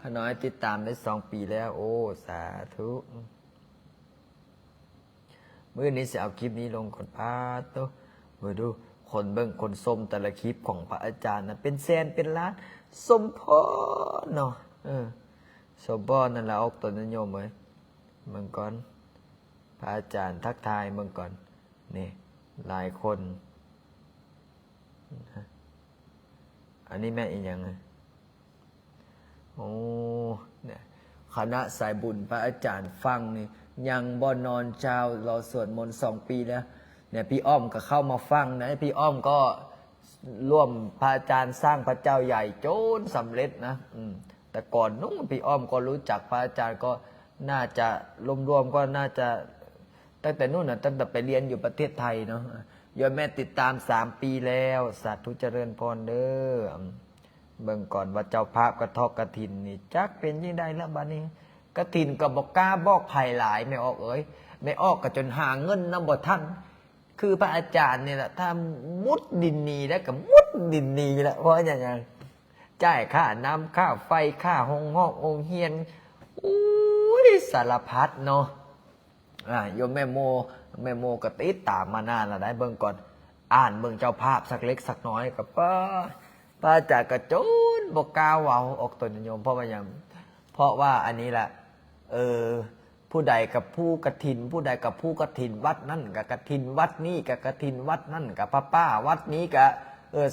Speaker 2: ข้าน้อยติดตามได้2 ปีแล้วโอ้สาธุมื้อนี้สิเอาคลิปนี้ลงก่อนโตมาดูคนเบิ่งคนส้มแต่ละคลิปของพระอาจารย์นะเป็นแสนเป็นล้านสมพรเนาะสมพรนั่นแหละออกตนนิยมไว้เมืองก่อนพระอาจารย์ทักทายเมืองก่อนนี่หลายคนอันนี้แม่อีกอย่างโอ้เนี่ยคณะสายบุญพระอาจารย์ฟังนี่ยังบ่นอนเช้ารอสวดมนต์2 ปีแล้วเนี่ยพี่อ้อมก็เข้ามาฟังนะพี่อ้อมก็ร่วมพระอาจารย์สร้างพระเจ้าใหญ่โจนสำเร็จนะแต่ก่อนนู้นพี่อ้อมก็รู้จักพระอาจารย์ก็น่าจะรวมๆก็น่าจะตั้งแต่นู้นนะตั้งแต่ไปเรียนอยู่ประเทศไทยเนาะโยมแม่ติดตาม3 ปีแล้วสาธุเจริญพรเด้อเบิ่งก่อนว่าเจ้าภาพกระทอกกฐินนี่จักเป็นยังไงแล้วบัดนี้กฐินก็บอกกล้าบอกไผ่หลายไม่ออกไม่ออกก็จนหาเงินนำบ่ทันคือพระอาจารย์เนี่ยแหละถ้ามุดดินนีแล้วก็มุดดินนีแหละเพราะอย่างไงจ่ายค่าน้ำค่าไฟค่าห้องเฮียนอุ้ยสารพัดเนาะโยมแม่โมก็ติดตามมานานแล้วได้เบิ่งก่อนอ่านเบิ่งเจ้าภาพสักเล็กสักน้อยกับพระอาจารย์กระโจนบอกกล้าเว้าออกตนนิยมเพราะว่าอันนี้แหละผู้ใดกับผู้กฐินผู้ใดกับผู้กฐินวัดนั่นกับกฐินวัดนี้กับกฐินวัดนั่นกับป้าวัดนี้กับ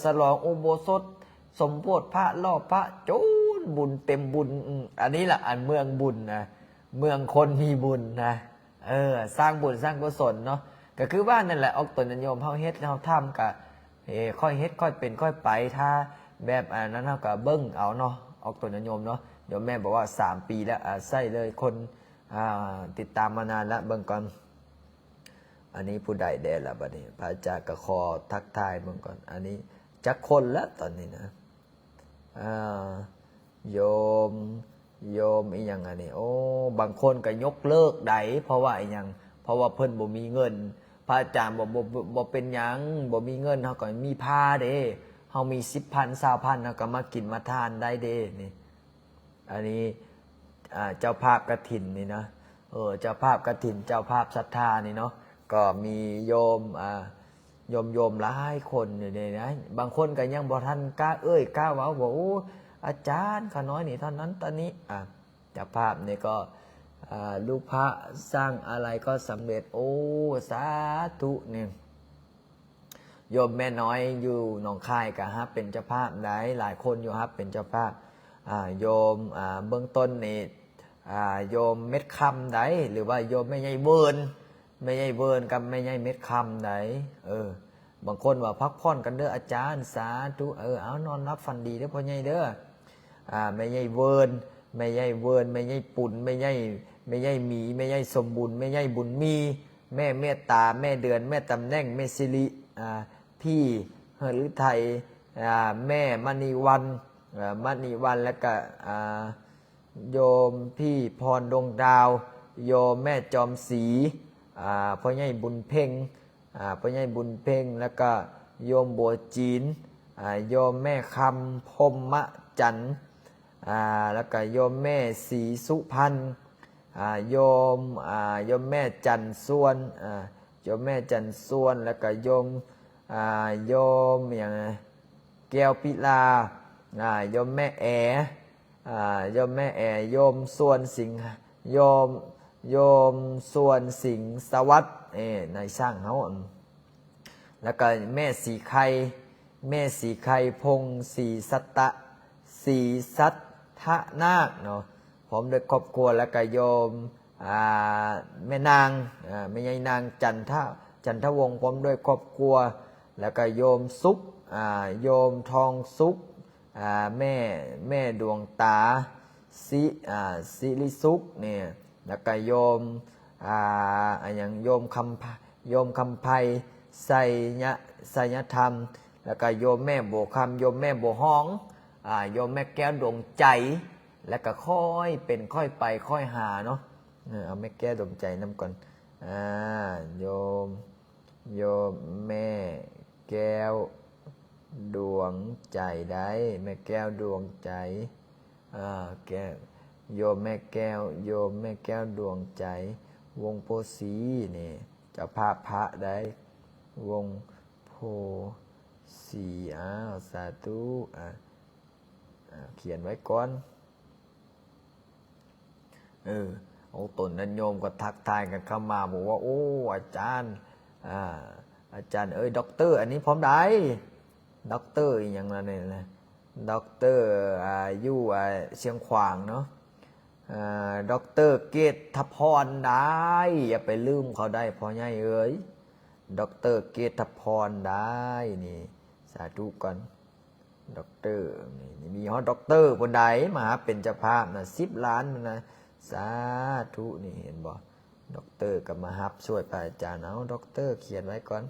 Speaker 2: ฉลองอุโบสถสมโภชพระรอบพระโจนบุญเต็มบุญอันนี้แหละอันเมืองบุญนะเมืองคนมีบุญนะสร้างบุญสร้างกุศลเนาะก็คือว่านั่นแหละออกตนนิยมเฮาเฮ็ดเฮาทำกับค่อยเฮ็ดค่อยเป็นค่อยไปถ้าแบบอันนั้นเฮาก็เบิ่งเอาเนาะออกตนนิยมเนาะเดี๋ยวแม่บอกว่า3 ปีแล้วใส่เลยคนติดตามมานานแล้วเบิ่งก่อนอันนี้ผู้ใดแดละบัดนี้พระอาจารย์ก็ขอทักทายเบิ่งก่อนอันนี้จักคนแล้วตอนนี้นะโยมอีหยังอันนี้โอ้บางคนก็ยกเลิกได้เพราะว่าอีหยังเพราะว่าเพิ่นบ่มีเงินพระอาจารย์บ่เป็นหยังบ่มีเงินเฮาก็มีพาเด้เฮามี10,000 20,000เฮาก็มากินมาทานได้เด้นี่อันนี้เจ้าภาพกฐินนี่นะ เจ้าภาพกฐินเจ้าภาพศรัทธานี่เนาะก็มีโยมโยมหลายคนอยู่ในนั้นบางคนก็ยังบ่ทันกล้ากล้าเว้าบอกโอ้อาจารย์ข้าน้อยนี่เท่านั้นตอนนี้เจ้าภาพนี่ก็ลูกพระสร้างอะไรก็สำเร็จโอ้สาธุเนี่ยโยมแม่น้อยอยู่หนองคายก็ฮับเป็นเจ้าภาพหลายคนอยู่ฮับเป็นเจ้าภาพโยมเบื้องต้นนี่โยมเม็ดคำหรือว่าโยมไม่ใช่เวิร์นกับไม่ใช่เม็ดคำบางคนว่าพักผ่อนกันเด้ออาจารย์สาธุเอานอนรับฝันดีเด้อพ่อใหญ่เด้อไม่ใช่เวิร์นไม่ใช่ปุ่นไม่ใช่หมีไม่ใช่สมบุญไม่ใช่บุญมีแม่เมตตาแม่เดือนแม่ตำแหน่งแม่สิริพี่หรือไทยแม่มณีวันแล้วก็โยมพี่พรดวงดาวโยมแม่จอมศรีพ่อใหญ่บุญเพ่งแล้วก็โยมบัวจีนโยมแม่คำพรหมจันทร์แล้วก็โยมแม่ศรีสุพรรณโยมแม่จันทร์ส่วนโยมแม่จันทร์ส่วนแล้วก็โยมอย่างแก้วปิลาโยมแม่แอโยมส่วนสิงห์โยมส่วนสิงห์สวัสดิ์ในสร้างเขาแล้วก็แม่สีไข่พงศรีสัตทนาคเนาะพร้อมด้วยครอบครัวแล้วก็โยมแม่นางแม่ใหญ่นางจันทวงศ์พร้อมด้วยครอบครัวแล้วก็โยมสุขโยมทองสุขแม่ดวงตาสิริสุขเนี่ยแล้วก็โยมอย่างโยมคำไพไสยธรรมแล้วก็โยมแม่โบคำโยมแม่โบห้องโยมแม่แก้วดวงใจแล้วก็ค่อยเป็นค่อยไปค่อยหาเนาะเอาแม่แก้วดวงใจนำก่อนโยมแม่แก้วดวงใจได้แม่แก้วดวงใจแก้วโยมแม่แก้วดวงใจวงโพสีนี่เจ้าภาพพระได้วงโพสีสาธุเขียนไว้ก่อนเอาตนนั้นโยมก็ทักทายกันเข้ามาบอกว่าโอ้อาจารย์ด็อกเตอร์อันนี้พร้อมได้ด็อกเตอร์อย่างนั้นเลยนะด็อกเตอร์อยู่เชียงขวางเนาะด็อกเตอร์เกตทพรได้อย่าไปลืมเขาได้พ่อใหญ่ด็อกเตอร์เกตพรได้นี่สาธุก่อนด็อกเตอร์นี่มีฮอตด็อกเตอร์คนใดมาเป็นเจ้าภาพนะ10 ล้านนะสาธุนี่เห็นบ่ด็อกเตอร์กับมาฮับช่วยพระอาจารย์เอาด็อกเตอร์เขียนไว้ก่อน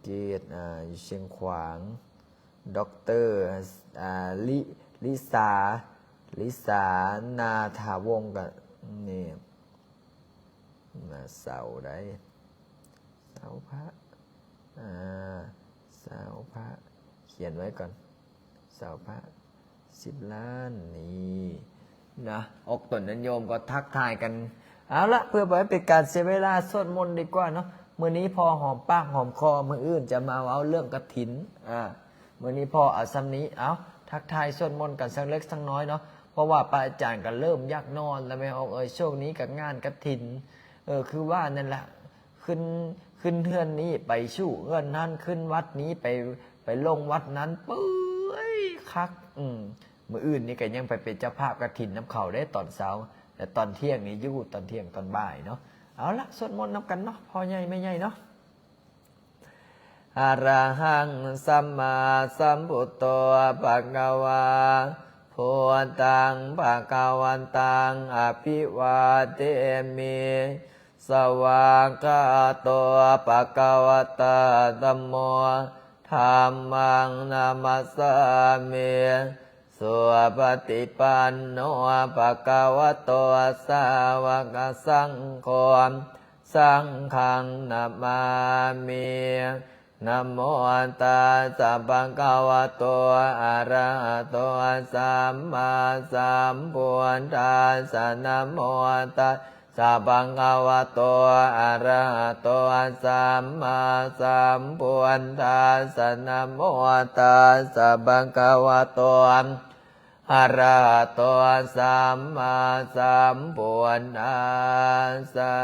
Speaker 2: เกตอยู่เชียงขวางด็อกเตอร์ลิสานาถาวงศ์กับนี่เสาได้เสาพระเสาพระเขียนไว้ก่อนเสาพระ10 ล้านนี่นะอกตนนันโยมก็ทักทายกันเอาละเพื่อไปเป็นการเสียเวลาสวดมนต์ดีกว่าเนาะมื้อนี้พอหอมปากหอมคอมื้ออื่นจะมาเอาเรื่องกฐินมื้อนี้พอเอาซ้ำนี้เอาทักทายสวดมนต์กันสักเล็กสักน้อยเนาะเพราะว่าพระอาจารย์ก็เริ่มอยากนอนแล้วไม่ออกช่วงนี้กับงานกฐินคือว่านั่นแหละขึ้นเทือนนี้ไปชู่เงินนั่นขึ้นวัดนี้ไปลงวัดนั้นเปื้อยคักมื้ออื่นนี่ก็ยังไปเป็นเจ้าภาพกฐินน้ำเขาได้ตอนเช้าแต่ตอนเที่ยงนี่อยู่ตอนเที่ยงตอนบ่ายเนาะเอาละสวดมนต์นำกันเนาะพอใหญ่ไม่ใหญ่เนาะอะระหังสัมมาสัมพุทโธภะคะวาพุทธังภะคะวันตังอภิวาเทมิสวากขาโตภะคะวะตาธัมโมธัมมังนามัสสามิสุปฏิปันโนภะคะวะโตสาวกสังโฆสังฆังนามามิ นะโมตัสสะภะคะวะโตอะระหะโตสัมมาสัมพุทธัสสะนะโมตัสสะภะคะวะโตอะระหะโตสัมมาสัมพุทธัสสะนะโมตัสสะภะคะวะโตอะระหะโตสัมมาสัมพุทธัสสะ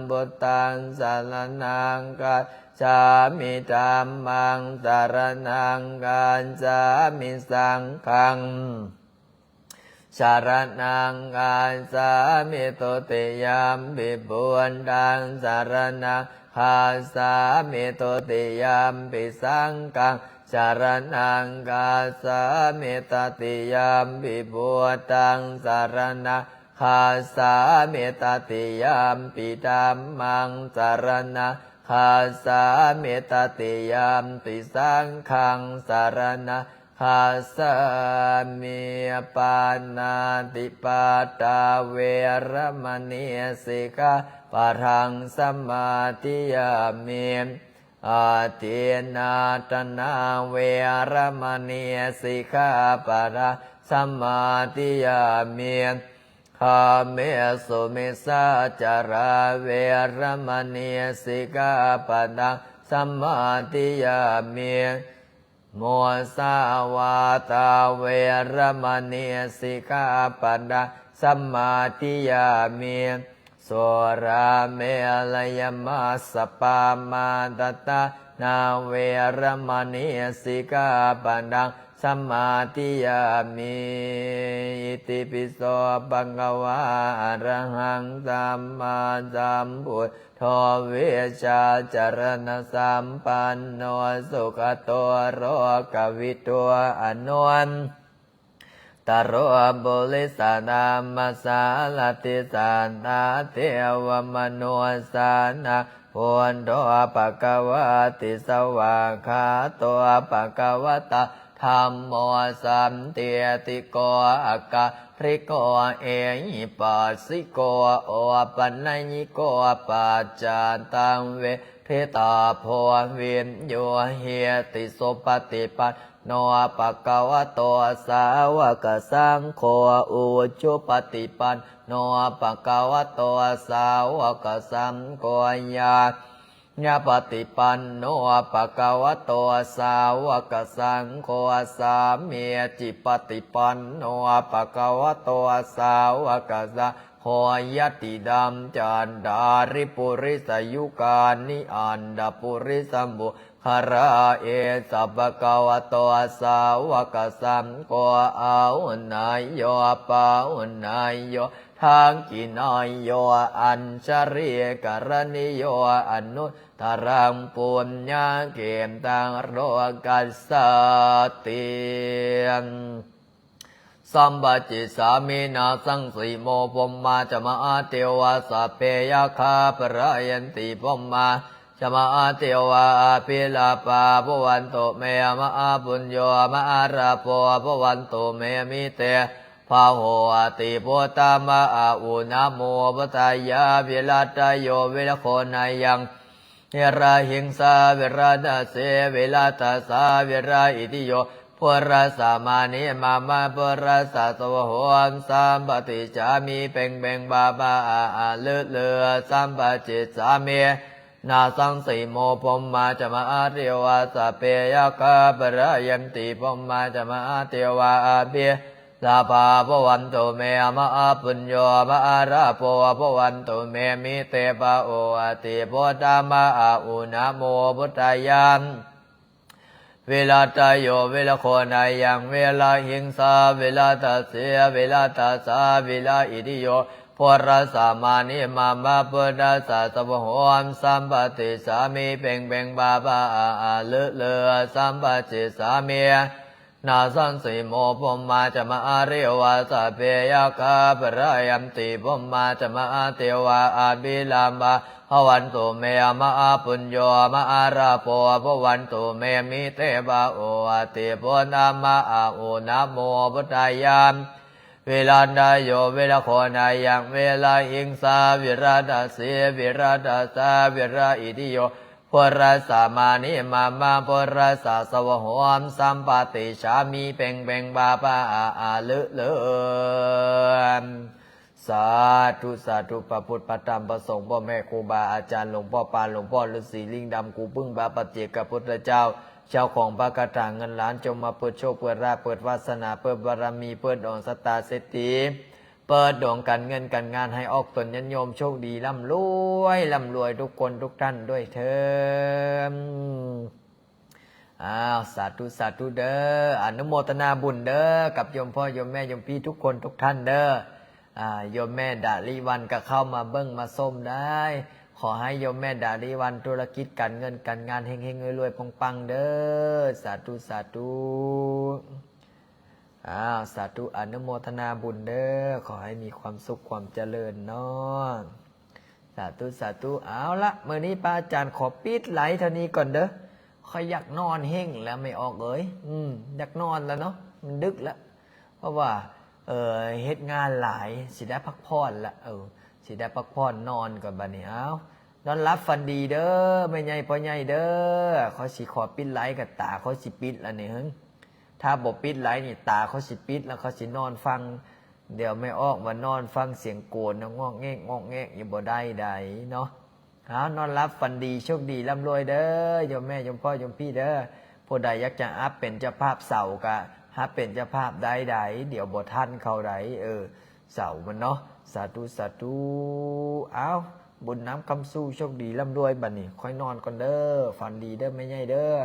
Speaker 2: พุทธังสรณังกัจฉามิธัมมังสรณังกัจฉามิสังฆังสรณังกัจฉามิตุติยัมปิพุทธังสรณังคัจฉามิตุติยัมปิสังฆังสรณังกัจฉามิตติยัมปิพุทธังสรณังคัจฉามิตติยัมปิธัมมังสรณังคัจฉามิตติยัมปิสังฆังสรณังคัจฉามิปานาติปาตาเวรมณีสิกขาปะทังสมาธิยามิอาทินาตนาเวรมณีสิกขาปะทังสมาธิยามิคาเมสุมิสาจาราเวรมณีสิกขาปะทังสมาธิยามิโมสาวาตาเวรมณีสิกขาปะทังสมาธิยามิโสราเมลยมัสสปามาตตานาเวรมณีสิกขาปะทังสมาธิยามิอิติปิโสภะคะวะอะระหังสัมมาสัมพุทโธเวชาจารณะสัมปันโนสุขโตโรกวิโตอนุนตโรบุริสานามาสาลติสานาเทวมโนสานาพุนโธภะคะวะติสวาคาโตภะคะวะตาธัมโมสัมเตติโกอาการิโกเอหิปัสสิโกโอปัญญิโกปัจจาตังเวเทตาโพวินโยเฮติโสปฏิปันโนภะคะวะโตสาวกสังโฆอุชุปฏิปันโนภะคะวะโตสาวกสังโฆญาญาปฏิปันโนภะคะวะโตสาวกสังโฆสามีจิปฏิปันโนภะคะวะโตสาวกสังโฆยติดัมจันดาริปุริสยุกานิอันดาปุริสัมบุคาราเอสัพพะคะวะโตสาวกสังโฆอาหุนายโยปาหุนายโยทางกินายโยอัญชริกรณิโยอนุตตรังปุญญาเกมตังโรกัสสติสัมปจิสามินาสังสีโมพมมาจมาเทวาสเปยคาปรายันติพมมาจมาเทวาปิลาปาภวันโตเมมาปุญโยมาราโปภวันโตเมมิเตพาโหติโพตามะอุณโมปตายาวิรัตโยวิรโคนายังเฮราหิงสาวิราดาเสวิรัตสาวิราอิติโยพุราสามานิมามาพุราสาสวโหมสัมปติจามีเป่งเป่งบาบาเลือเลือสัมปจิสามีนาสังสีโมพมมาจมาเทวาสเปยคาปรายันติพมมาจมาเทวาเบียสาภาภวันตุเมมะปุญโยมะระโพภวันตุเมมิเตปะโอติโพธามะอุณโมพุทธายามเวลาตายโยเวลาโคนายังเวลาหิงสาเวลาตัสเสเวลาตัสสาเวลาอิติโยพุราสามานิมามาพุทธัสสะสวโหมสัมปติสามีเป่งเป่งบาบาเลือเลือสัมปจิสามีนาสันสีโมพมมาจมาเรวาสเปยคาปรายัมติพมมาจมาเทวาอาบิลามบาภวันตุเมมาปุญโยมาราโพภวันตุเมมิเตบาโอติโพนามะอุณโมพุทธายามเวลาดาโยเวลาโคนายังเวลาหิงสาวิราดาเสวิราดาสาวิราอิติโย ปรัสสามานิมาปรัสสะสวะหอมสัมปติชามีเป่งเป่งบาปาอาลึเลมสาธุสาธุพระพุทธพระธรรมพระสงฆ์พ่อแม่ครูบาอาจารย์หลวงพ่อปานหลวงพ่อฤาษีลิงดำกูพึ่งบาปฏิเจกพุทธเจ้าเจ้าของพระกระถางเงินล้านจงมาเปิดโชคเปิดราภเปิดวาสนาเปิดบารมีเปิดดวงสตาเศรษฐีเปิดดวงการเงินการงานให้ออกตนยันโยมโชคดีร่ำรวยทุกคนทุกท่านด้วยเถิดอ้าวสาธุสาธุเด้ออนุโมทนาบุญเด้อกับโยมพ่อโยมแม่โยมพี่ทุกคนทุกท่านเด้อโยมแม่ดาลิวันก็เข้ามาเบิ้งมาส้มได้ขอให้โยมแม่ดาลิวันธุรกิจการเงินการงานเฮงๆรวยๆปังๆเด้อสาธุสาธุสาธุอนุโมทนาบุญเด้อขอให้มีความสุขความเจริญเนาะสาธุสาธุเอาละเมื่อนี้ป้าอาจารย์ขอปิดไหลเท่านี้ก่อนเด้อขอยอยากนอนเฮงแล้วไม่ออกอยากนอนแล้วเนาะมันดึกแล้วเพราะว่าเฮ็ดงานหลายสิได้พักผ่อนละสิได้พักผ่อนนอนก่อนบัดนี้เอานอนรับฝันดีเด้อแม่ใหญ่พ่อใหญ่เด้อขอสิขอปิดไหลกับตาขอสิปิดแล้วนี่ถ้าบอกปิดไหลนี่ตาเขาสิปิดแล้วเขาสินอนฟังเดี๋ยวไม่ออกมานอนฟังเสียงโกนงอกแงกงอกแงกอยู่บ่ได้ใดเนาะนอนรับฝันดีโชคดีร่ำรวยเด้อโยมแม่โยมพ่อโยมพี่เด้อผู้ใดอยากจะอัพเป็นเจ้าภาพเสากะฮับเป็นเจ้าภาพใดเดี๋ยวบ่ทันเขาใดเสามันเนาะสาธุสาธุเอาบุญน้ำคำสู้โชคดีร่ำรวยบัดนี้ค่อยนอนก่อนเด้อฝันดีเด้อแม่ใหญ่เด้อ